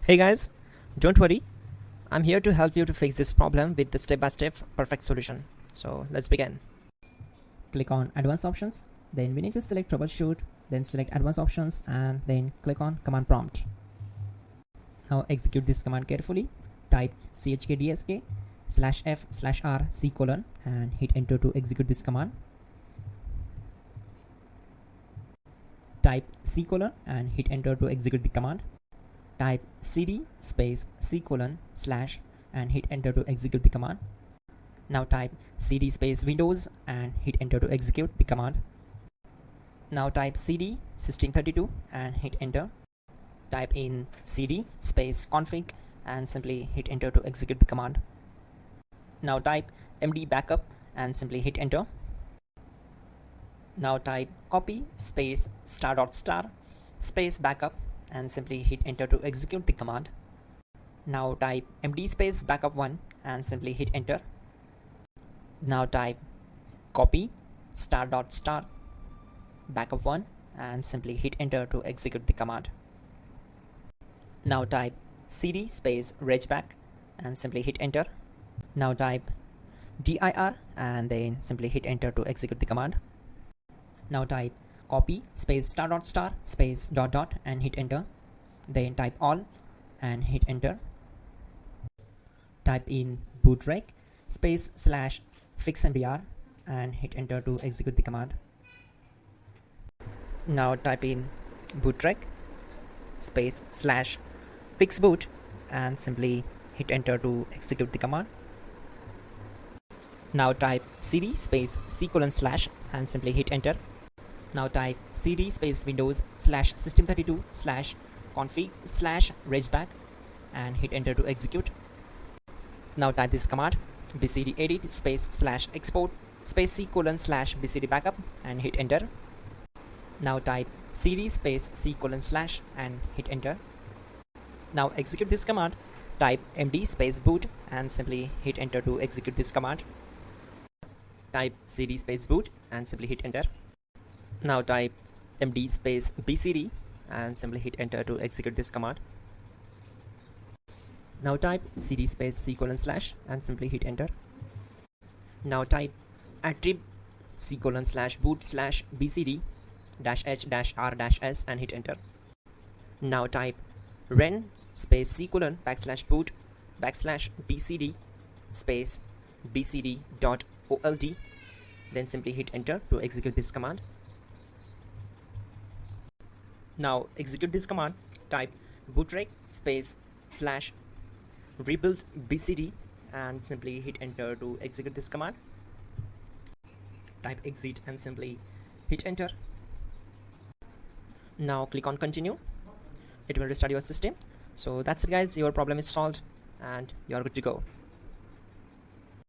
Hey guys, don't worry, I'm here to help you to fix this problem with the step-by-step perfect solution. So let's begin. Click on Advanced Options, then we need to select Troubleshoot, then select Advanced Options and then click on Command Prompt. Now execute this command carefully. Type chkdsk/f/r/c: and hit enter to execute this command. Type C: and hit enter to execute the command. Type cd space C: / and hit enter to execute the command. Now type cd space Windows and hit enter to execute the command. Now type cd system32 and hit enter. Type in cd space config and simply hit enter to execute the command. Now type md backup and simply hit enter. Now type copy space *** space backup and simply hit enter to execute the command. Now type md space backup1 and simply hit enter. Now type copy *** backup1 and simply hit enter to execute the command. Now type cd space regback and simply hit enter. Now type dir and then simply hit enter to execute the command. Now type copy space *** space ... and hit enter. Then type all and hit enter. Type in bootrec space /fixmdr and hit enter to execute the command. Now type in bootrec space /fixboot and simply hit enter to execute the command. Now type cd space C: / and simply hit enter. Now type cd space Windows /system32 /config /regback and hit enter to execute. Now type this command bcd edit space /export space C: / bcd backup and hit enter. Now type cd space C: / and hit enter. Now execute this command. Type md space boot and simply hit enter to execute this command. Type cd space boot and simply hit enter. Now type md space bcd and simply hit enter to execute this command. Now type cd space C: / and simply hit enter. Now type attrib C: / boot /bcd -h-r-s and hit enter. Now type ren space C: / boot /bcd space bcd.old, then simply hit enter to execute this command. Now execute this command. Type bootrec space /rebuild bcd and simply hit enter to execute this command. Type exit and simply hit enter. Now click on continue. It will restart your system. So that's it guys, your problem is solved and you're good to go.